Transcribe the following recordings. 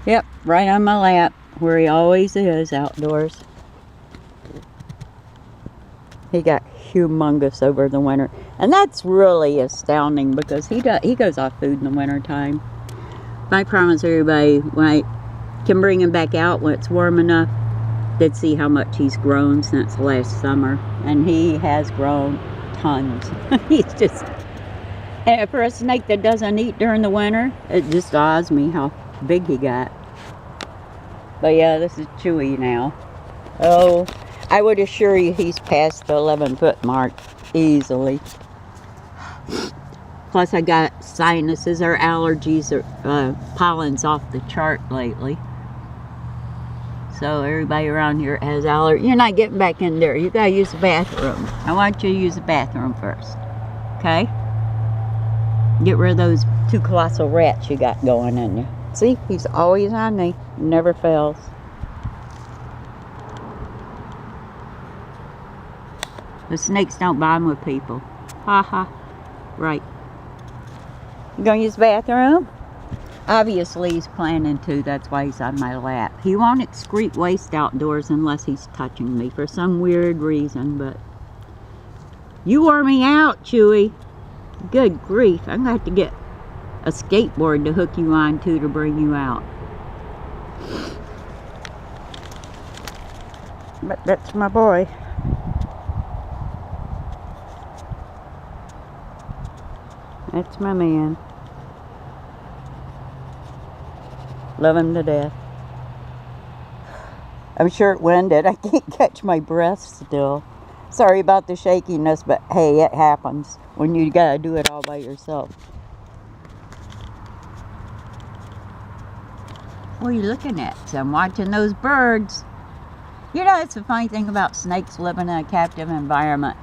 Yep, right on my lap, where he always is outdoors. He got humongous over the winter. And that's really astounding because he goes off food in the winter time. I promise everybody, when I can bring him back out when it's warm enough, they'd see how much he's grown since last summer. And he has grown tons. He's just, and for a snake that doesn't eat during the winter, it just awes me how big he got. But yeah, this is Chewy now. Oh, I would assure you he's past the 11-foot mark easily. Plus I got sinuses or allergies or pollen's off the chart lately. So everybody around here has allergies. You're not getting back in there. You gotta use the bathroom. I want you to use the bathroom first. Okay? Get rid of those 2 colossal rats you got going in you. See, he's always on me. Never fails. The snakes don't bond with people. Ha ha. Right. You gonna use the bathroom? Obviously he's planning to. That's why he's on my lap. He won't excrete waste outdoors unless he's touching me for some weird reason, but you wore me out, Chewy. Good grief. I'm gonna have to get a skateboard to hook you on to bring you out. But that's my boy. That's my man. Love him to death. I'm short-winded. I can't catch my breath still. Sorry about the shakiness, but hey, it happens when you gotta do it all by yourself. What are you looking at? So I'm watching those birds. You know, it's the funny thing about snakes living in a captive environment.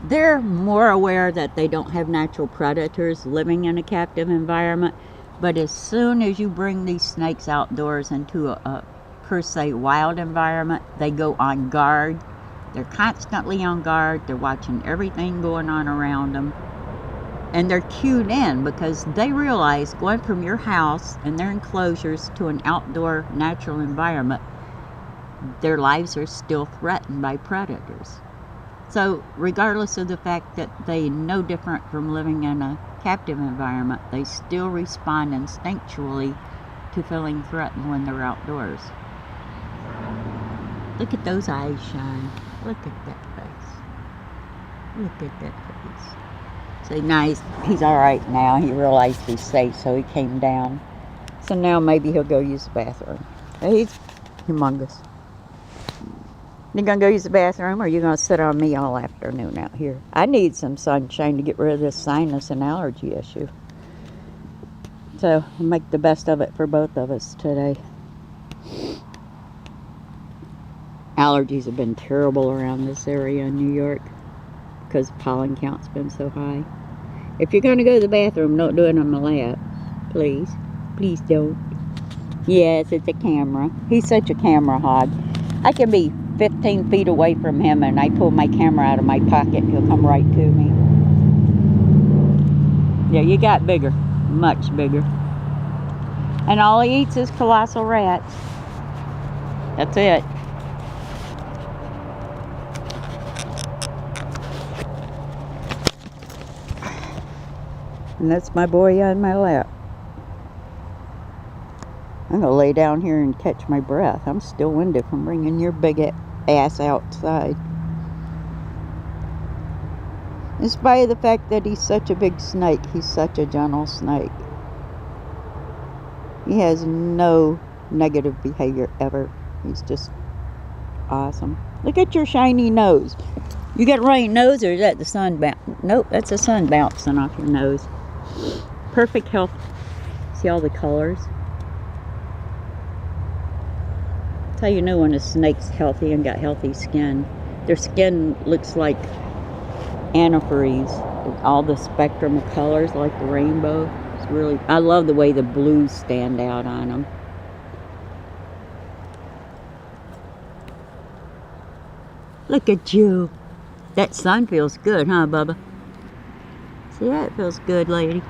They're more aware that they don't have natural predators living in a captive environment. But as soon as you bring these snakes outdoors into a per se wild environment, they go on guard. They're constantly on guard. They're watching everything going on around them. And they're cued in because they realize going from your house and their enclosures to an outdoor natural environment, their lives are still threatened by predators. So regardless of the fact that they know different from living in a captive environment, they still respond instinctually to feeling threatened when they're outdoors. Look at those eyes shine. Look at that face. Look at that face. So now he's all right now. He realized he's safe, so he came down. So now maybe he'll go use the bathroom. He's humongous. You gonna go use the bathroom, or are you gonna sit on me all afternoon out here? I need some sunshine to get rid of this sinus and allergy issue. So I'll make the best of it for both of us today. Allergies have been terrible around this area in New York because pollen count's been so high. If you're gonna go to the bathroom, don't do it on my lap. Please. Please don't. Yes, it's a camera. He's such a camera hog. I can be 15 feet away from him and I pull my camera out of my pocket, he'll come right to me. Yeah, you got bigger. Much bigger. And all he eats is colossal rats. That's it. And that's my boy on my lap. I'm gonna lay down here and catch my breath. I'm still winded from bringing your big ass outside. In spite of the fact that he's such a big snake, he's such a gentle snake. He has no negative behavior ever. He's just awesome. Look at your shiny nose. You got a runny nose, or is that the sun bounce? Nope, that's the sun bouncing off your nose. Perfect health. See all the colors? That's how you know when a snake's healthy and got healthy skin. Their skin looks like antifreeze. All the spectrum of colors like the rainbow. It's really, I love the way the blues stand out on them. Look at you. That sun feels good, huh, Bubba? See, that feels good, lady.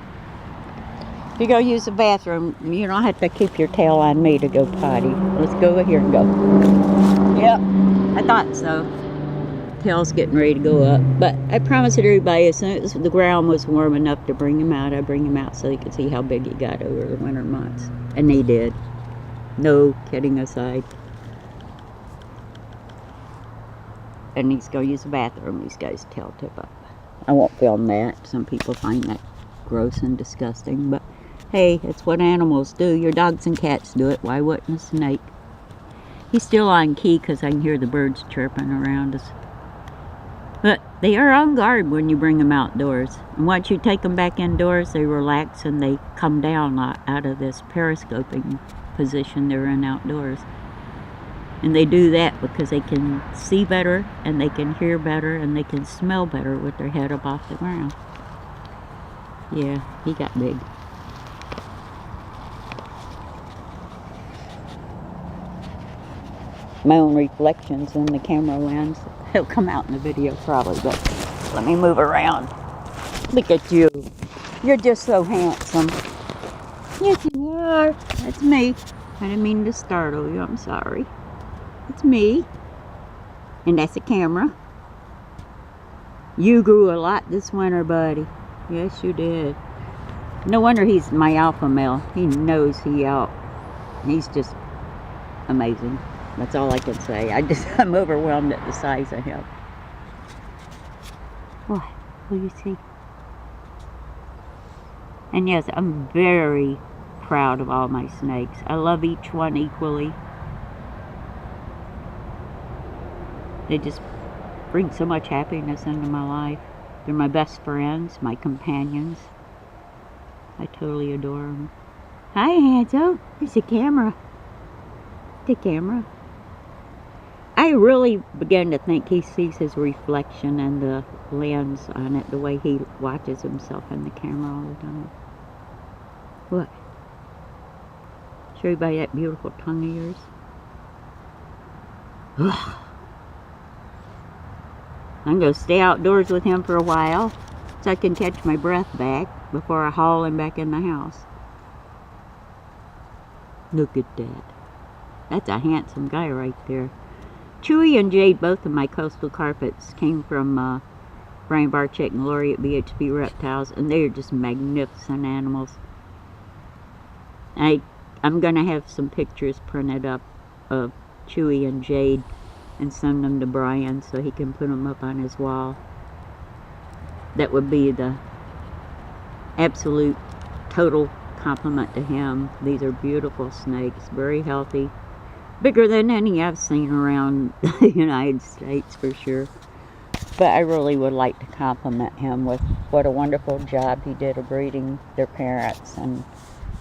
If you go use the bathroom, you don't have to keep your tail on me to go potty. Let's go over here and go. Yep, I thought so. Tail's getting ready to go up. But I promised everybody as soon as the ground was warm enough to bring him out, I'd bring him out so they could see how big he got over the winter months. And they did. No kidding aside. And he's going to use the bathroom. He's got his tail tip up. I won't film that. Some people find that gross and disgusting. But hey, it's what animals do. Your dogs and cats do it. Why wouldn't a snake? He's still on key because I can hear the birds chirping around us. But they are on guard when you bring them outdoors. And once you take them back indoors, they relax and they come down out of this periscoping position they're in outdoors. And they do that because they can see better, and they can hear better, and they can smell better with their head up off the ground. Yeah, he got big. My own reflections in the camera lens. It'll come out in the video probably, but let me move around. Look at you. You're just so handsome. Yes, you are. That's me. I didn't mean to startle you. I'm sorry. It's me. And that's the camera. You grew a lot this winter, buddy. Yes, you did. No wonder he's my alpha male. He knows he out. He's just amazing. That's all I can say. I'm overwhelmed at the size of him. What? Will you see? And yes, I'm very proud of all my snakes. I love each one equally. They just bring so much happiness into my life. They're my best friends, my companions. I totally adore them. Hi, handsome. There's the camera. The camera. I really began to think he sees his reflection and the lens on it, the way he watches himself in the camera all the time. What? Show you by that beautiful tongue of yours. I'm going to stay outdoors with him for a while so I can catch my breath back before I haul him back in the house. Look at that. That's a handsome guy right there. Chewy and Jade, both of my coastal carpets, came from Brian Barczyk and Lori at BHB Reptiles, and they are just magnificent animals. I'm going to have some pictures printed up of Chewy and Jade and send them to Brian so he can put them up on his wall. That would be the absolute total compliment to him. These are beautiful snakes, very healthy. Bigger than any I've seen around the United States for sure. But I really would like to compliment him with what a wonderful job he did of breeding their parents and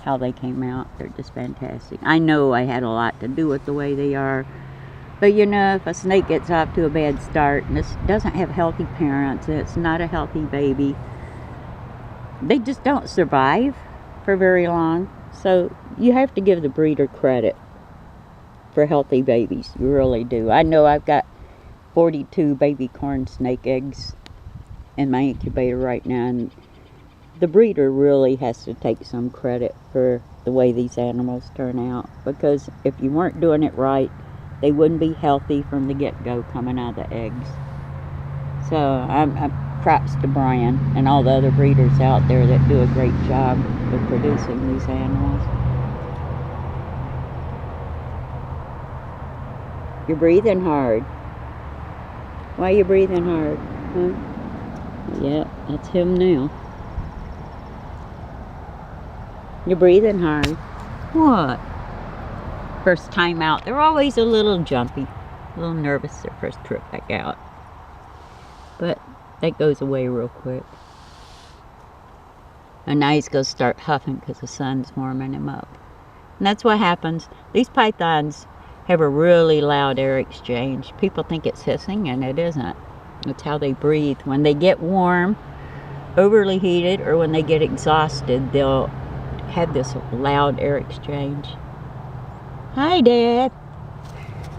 how they came out. They're just fantastic. I know I had a lot to do with the way they are. But you know, if a snake gets off to a bad start and this doesn't have healthy parents, and it's not a healthy baby, they just don't survive for very long. So you have to give the breeder credit for healthy babies. You really do. I know I've got 42 baby corn snake eggs in my incubator right now, and the breeder really has to take some credit for the way these animals turn out, because if you weren't doing it right, they wouldn't be healthy from the get-go coming out of the eggs. So I'm props to Brian and all the other breeders out there that do a great job of producing these animals. You're breathing hard. Why are you breathing hard? Huh? Yeah, that's him now. You're breathing hard. What? First time out, they're always a little jumpy, a little nervous their first trip back out. But that goes away real quick. And now he's going to start huffing because the sun's warming him up. And that's what happens. These pythons have a really loud air exchange. People think it's hissing, and it isn't. It's how they breathe. When they get warm, overly heated, or when they get exhausted, they'll have this loud air exchange. Hi, Dad.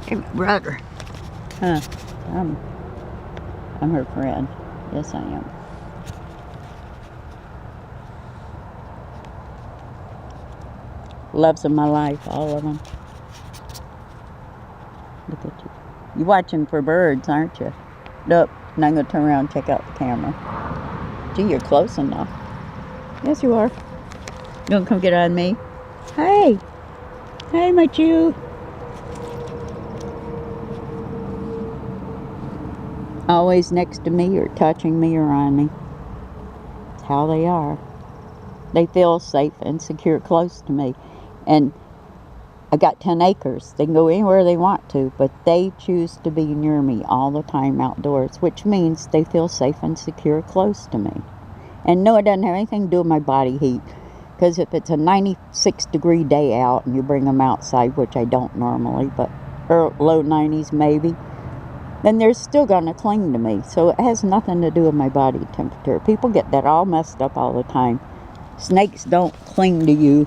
Hey, my brother. Huh. I'm her friend. Yes, I am. Loves of my life, all of them. Look at you. You're watching for birds, aren't you? Nope. Now I'm going to turn around and check out the camera. Gee, you're close enough. Yes, you are. You want to come get on me? Hey. Hey, my Chew. Always next to me or touching me or on me. That's how they are. They feel safe and secure close to me. And I got 10 acres. They can go anywhere they want to, but they choose to be near me all the time outdoors, which means they feel safe and secure close to me. And no, it doesn't have anything to do with my body heat, because if it's a 96-degree day out and you bring them outside, which I don't normally, but or low 90s maybe, then they're still going to cling to me. So it has nothing to do with my body temperature. People get that all messed up all the time. Snakes don't cling to you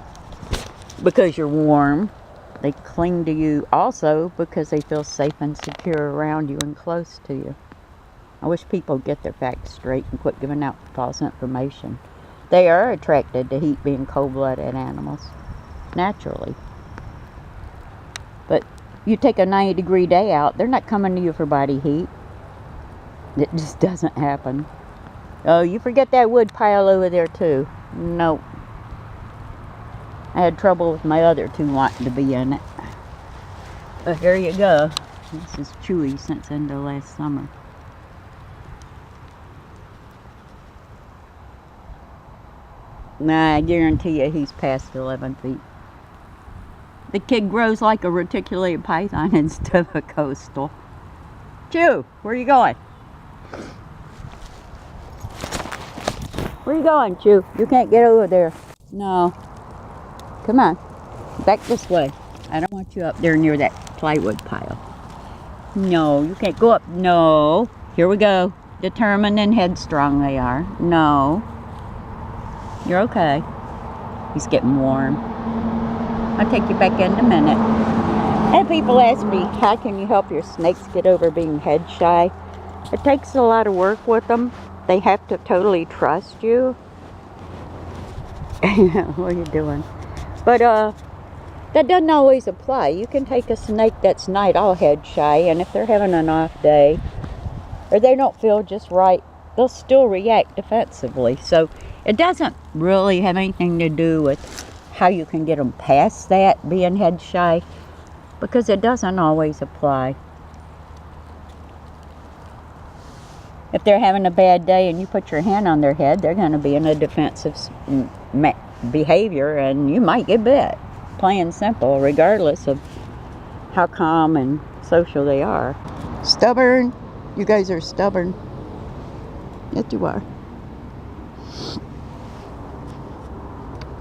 because you're warm. They cling to you also because they feel safe and secure around you and close to you. I wish people get their facts straight and quit giving out false information. They are attracted to heat, being cold-blooded animals, naturally. But you take a 90-degree day out, they're not coming to you for body heat. It just doesn't happen. Oh, you forget that wood pile over there too. Nope. I had trouble with my other two wanting to be in it. But here you go. This is Chewy since end of last summer. Nah, I guarantee you he's past 11 feet. The kid grows like a reticulated python instead of a coastal. Chew, where are you going? Where are you going, Chew? You can't get over there. No. Come on. Back this way. I don't want you up there near that plywood pile. No, you can't go up. No. Here we go. Determined and headstrong they are. No. You're okay. He's getting warm. I'll take you back in a minute. And people ask me, how can you help your snakes get over being head shy? It takes a lot of work with them. They have to totally trust you. What are you doing? But that doesn't always apply. You can take a snake that's not all head shy, and if they're having an off day or they don't feel just right, they'll still react defensively. So it doesn't really have anything to do with how you can get them past that, being head shy, because it doesn't always apply. If they're having a bad day and you put your hand on their head, they're going to be in a defensive behavior and you might get bit. Plain and simple, regardless of how calm and social they are. Stubborn. You guys are stubborn. Yes, you are.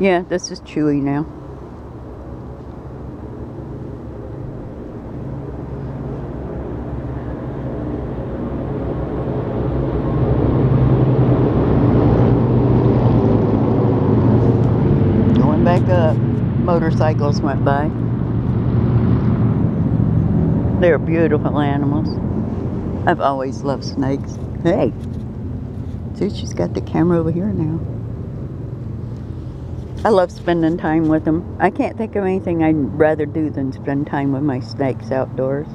Yeah, this is Chewy now. Going back up. Motorcycles went by. They're beautiful animals. I've always loved snakes. Hey, see, she's got the camera over here now. I love spending time with them. I can't think of anything I'd rather do than spend time with my snakes outdoors.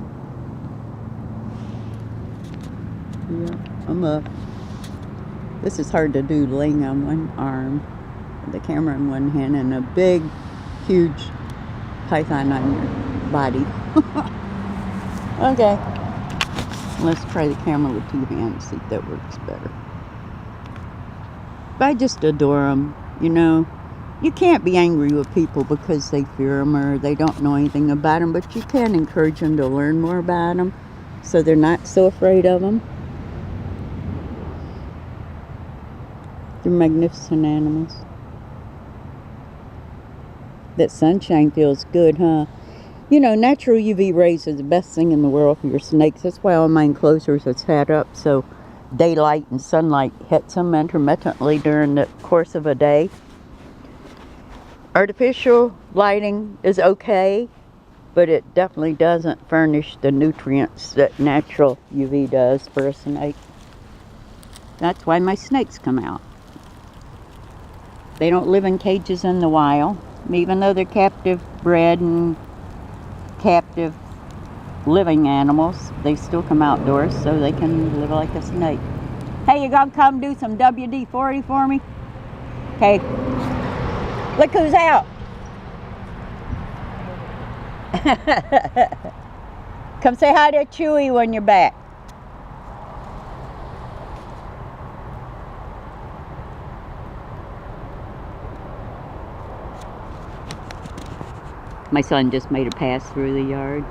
Yeah, this is hard to do laying on one arm, with the camera in one hand, and a big, huge python on your body. Okay, let's try the camera with two hands, see if that works better. But I just adore them, you know. You can't be angry with people because they fear them or they don't know anything about them, but you can encourage them to learn more about them so they're not so afraid of them. They're magnificent animals. That sunshine feels good, huh? You know, natural UV rays are the best thing in the world for your snakes. That's why all my enclosures are set up so daylight and sunlight hits them intermittently during the course of a day. Artificial lighting is okay, but it definitely doesn't furnish the nutrients that natural UV does for a snake. That's why my snakes come out. They don't live in cages in the wild. Even though they're captive bred and captive living animals, they still come outdoors so they can live like a snake. Hey, you gonna come do some WD-40 for me? Okay. Look who's out. Come say hi to Chewy when you're back. My son just made a pass through the yard.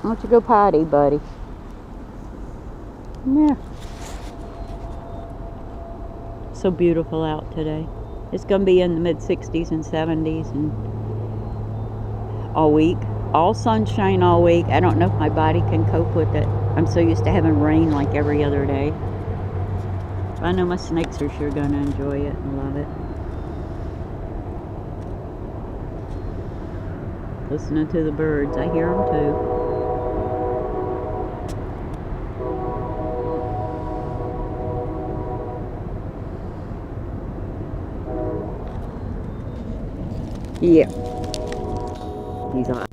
Why don't you go potty, buddy? Yeah. So beautiful out today. It's going to be in the mid-60s and 70s and all week. All sunshine all week. I don't know if my body can cope with it. I'm so used to having rain like every other day. But I know my snakes are sure going to enjoy it and love it. Listening to the birds. I hear them too. Yeah. He's on.